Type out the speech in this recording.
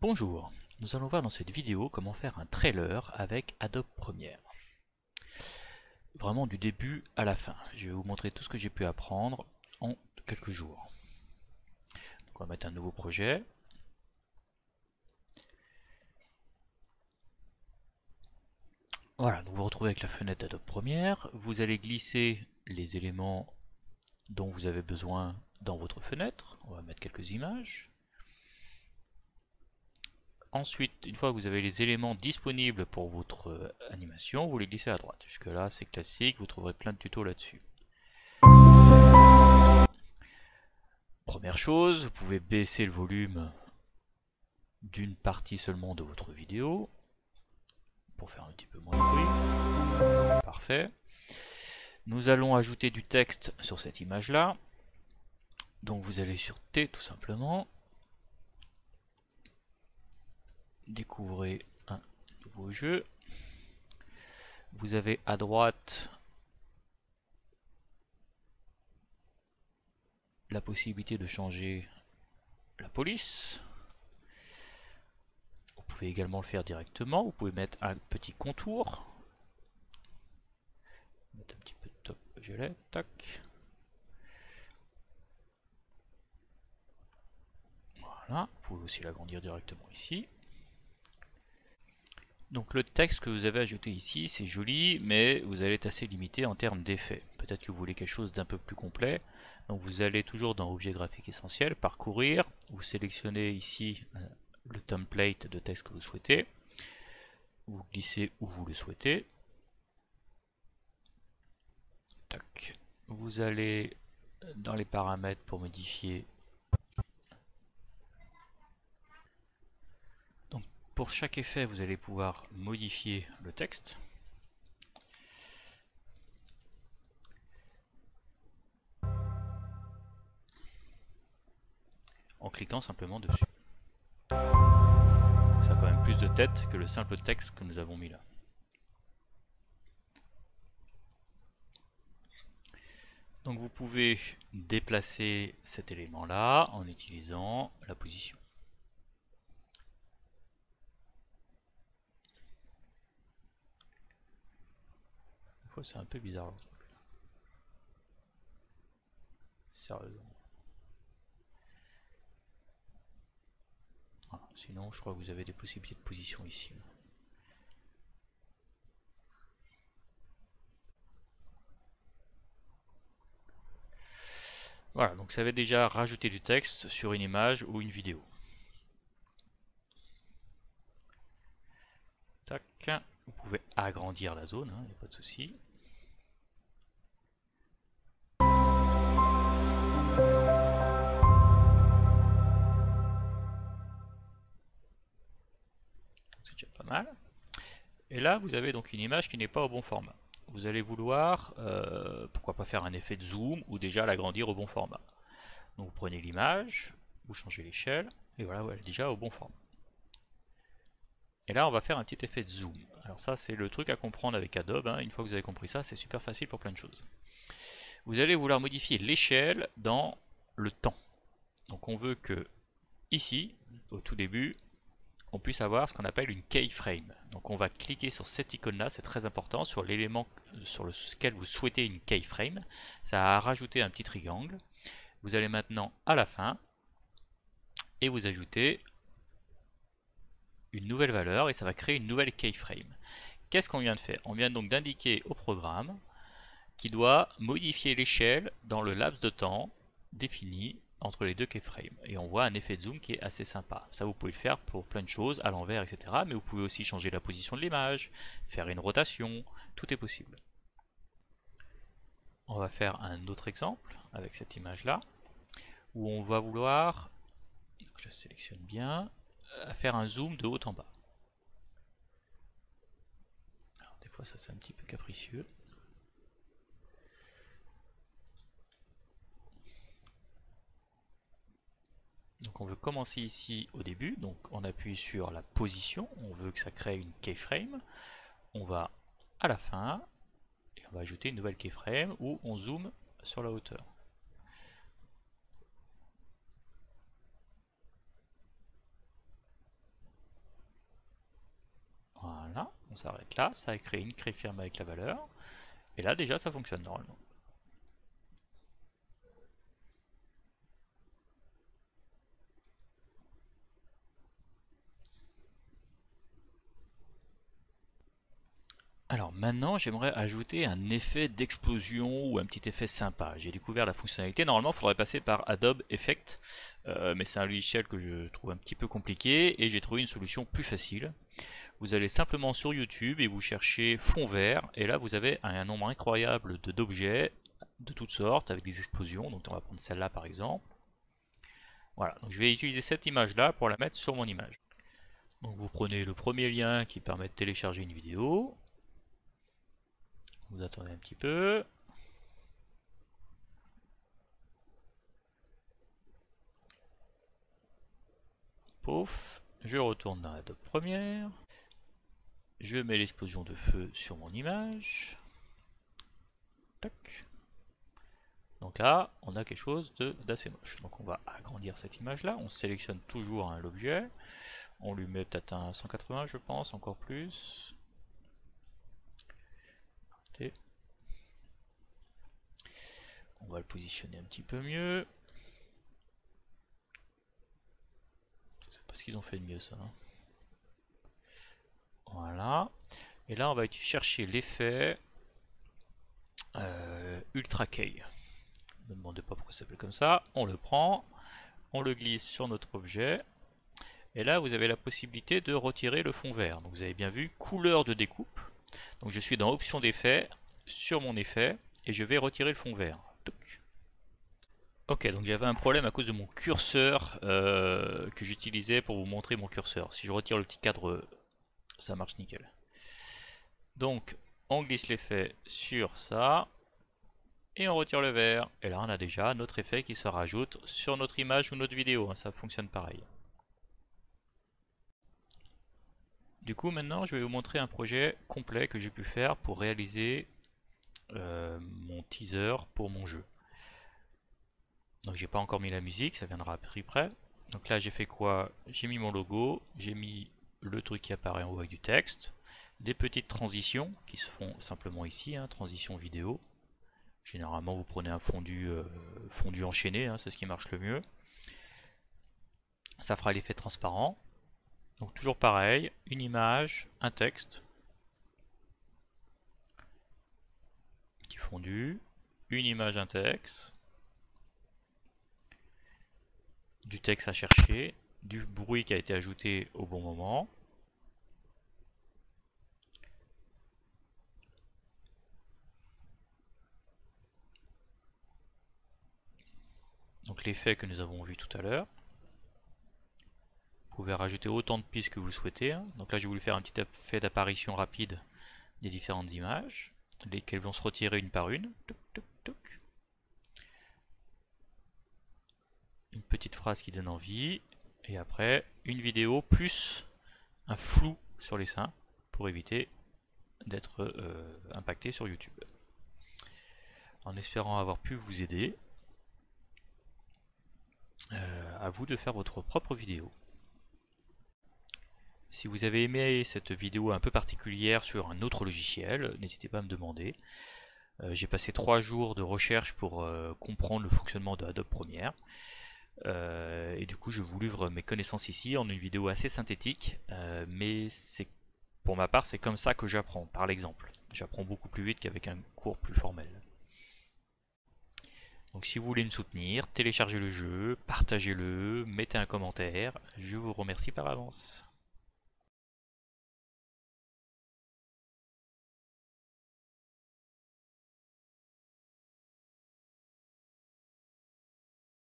Bonjour, nous allons voir dans cette vidéo comment faire un trailer avec Adobe Premiere. Vraiment du début à la fin. Je vais vous montrer tout ce que j'ai pu apprendre en quelques jours. Donc on va mettre un nouveau projet. Voilà, donc vous vous retrouvez avec la fenêtre Adobe Premiere. Vous allez glisser les éléments dont vous avez besoin dans votre fenêtre. On va mettre quelques images. Ensuite, une fois que vous avez les éléments disponibles pour votre animation, vous les glissez à droite. Jusque là, c'est classique, vous trouverez plein de tutos là-dessus. Première chose, vous pouvez baisser le volume d'une partie seulement de votre vidéo pour faire un petit peu moins de bruit. Parfait. Nous allons ajouter du texte sur cette image-là. Donc vous allez sur T tout simplement. Découvrez un nouveau jeu. Vous avez à droite la possibilité de changer la police. Vous pouvez également le faire directement. Vous pouvez mettre un petit contour. Mettre un petit peu de top violet. Tac. Voilà. Vous pouvez aussi l'agrandir directement ici. Donc le texte que vous avez ajouté ici, c'est joli, mais vous allez être assez limité en termes d'effets. Peut-être que vous voulez quelque chose d'un peu plus complet. Donc vous allez toujours dans Objet graphique essentiel, Parcourir. Vous sélectionnez ici le template de texte que vous souhaitez. Vous glissez où vous le souhaitez. Tac. Vous allez dans les paramètres pour modifier. Donc pour chaque effet, vous allez pouvoir modifier le texte. En cliquant simplement dessus. Ça a quand même plus de tête que le simple texte que nous avons mis là. Donc vous pouvez déplacer cet élément là en utilisant la position. Des fois c'est un peu bizarre le truc. Sérieusement. Voilà. Sinon je crois que vous avez des possibilités de position ici. Voilà, donc ça va déjà rajouter du texte sur une image ou une vidéo. Tac. Vous pouvez agrandir la zone, il n'y a pas de souci. C'est déjà pas mal. Et là, vous avez donc une image qui n'est pas au bon format. Vous allez vouloir, pourquoi pas faire un effet de zoom ou déjà l'agrandir au bon format. Donc vous prenez l'image, vous changez l'échelle, et voilà, elle est déjà au bon format. Et là, on va faire un petit effet de zoom. Alors ça, c'est le truc à comprendre avec Adobe. Une fois que vous avez compris ça, c'est super facile pour plein de choses. Vous allez vouloir modifier l'échelle dans le temps. Donc on veut que, ici, au tout début, on puisse avoir ce qu'on appelle une keyframe. Donc on va cliquer sur cette icône-là, c'est très important, sur l'élément sur lequel vous souhaitez une keyframe. Ça va rajouter un petit triangle. Vous allez maintenant à la fin, et vous ajoutez une nouvelle valeur, et ça va créer une nouvelle keyframe. Qu'est-ce qu'on vient de faire? On vient donc d'indiquer au programme qui doit modifier l'échelle dans le laps de temps défini entre les deux keyframes. Et on voit un effet de zoom qui est assez sympa. Ça, vous pouvez le faire pour plein de choses, à l'envers, etc. Mais vous pouvez aussi changer la position de l'image, faire une rotation, tout est possible. On va faire un autre exemple avec cette image-là, où on va vouloir, je la sélectionne bien, faire un zoom de haut en bas. Alors, des fois, ça c'est un petit peu capricieux. Donc on veut commencer ici au début, donc on appuie sur la position, on veut que ça crée une keyframe, on va à la fin, et on va ajouter une nouvelle keyframe où on zoome sur la hauteur. On s'arrête là, ça a créé une keyframe avec la valeur. Et là déjà ça fonctionne normalement. Alors maintenant j'aimerais ajouter un effet d'explosion ou un petit effet sympa. J'ai découvert la fonctionnalité, normalement il faudrait passer par Adobe Effect, mais c'est un logiciel que je trouve un petit peu compliqué et j'ai trouvé une solution plus facile. Vous allez simplement sur YouTube et vous cherchez fond vert et là vous avez un nombre incroyable d'objets de toutes sortes avec des explosions, donc on va prendre celle-là par exemple. Voilà, donc je vais utiliser cette image là pour la mettre sur mon image. Donc vous prenez le premier lien qui permet de télécharger une vidéo. Vous attendez un petit peu. Pouf, je retourne dans Adobe Premiere. Je mets l'explosion de feu sur mon image. Tac. Donc là, on a quelque chose d'assez moche. Donc on va agrandir cette image-là. On sélectionne toujours l'objet. On lui met peut-être un 180, je pense, encore plus. Arrêtez. On va le positionner un petit peu mieux. Je sais pas ce qu'ils ont fait de mieux ça. Voilà. Et là on va chercher l'effet Ultra Key. Ne me demandez pas pourquoi ça s'appelle comme ça. On le prend, on le glisse sur notre objet. Et là vous avez la possibilité de retirer le fond vert. Donc vous avez bien vu, couleur de découpe. Donc je suis dans option d'effet, sur mon effet, et je vais retirer le fond vert. Ok, donc j'avais un problème à cause de mon curseur que j'utilisais pour vous montrer mon curseur. Si je retire le petit cadre, ça marche nickel. Donc on glisse l'effet sur ça, et on retire le vert. Et là on a déjà notre effet qui se rajoute sur notre image ou notre vidéo, ça fonctionne pareil. Du coup maintenant je vais vous montrer un projet complet que j'ai pu faire pour réaliser mon teaser pour mon jeu. Donc j'ai pas encore mis la musique, ça viendra après près. Donc là j'ai fait quoi? J'ai mis mon logo, j'ai mis le truc qui apparaît en haut avec du texte, des petites transitions qui se font simplement ici, transition vidéo. Généralement vous prenez un fondu, fondu enchaîné, c'est ce qui marche le mieux. Ça fera l'effet transparent. Donc toujours pareil, une image, un texte, petit fondu, une image, un texte, du texte à chercher, du bruit qui a été ajouté au bon moment. Donc l'effet que nous avons vu tout à l'heure. Vous pouvez rajouter autant de pistes que vous le souhaitez. Donc là j'ai voulu faire un petit effet d'apparition rapide des différentes images, lesquelles vont se retirer une par une. Touc, touc, touc. Une petite phrase qui donne envie, et après une vidéo plus un flou sur les seins pour éviter d'être impacté sur YouTube. En espérant avoir pu vous aider, à vous de faire votre propre vidéo. Si vous avez aimé cette vidéo un peu particulière sur un autre logiciel, n'hésitez pas à me demander. J'ai passé 3 jours de recherche pour comprendre le fonctionnement de Adobe Premiere. Et du coup je vous livre mes connaissances ici en une vidéo assez synthétique, mais pour ma part c'est comme ça que j'apprends, par l'exemple. J'apprends beaucoup plus vite qu'avec un cours plus formel. Donc si vous voulez me soutenir, téléchargez le jeu, partagez-le, mettez un commentaire, je vous remercie par avance.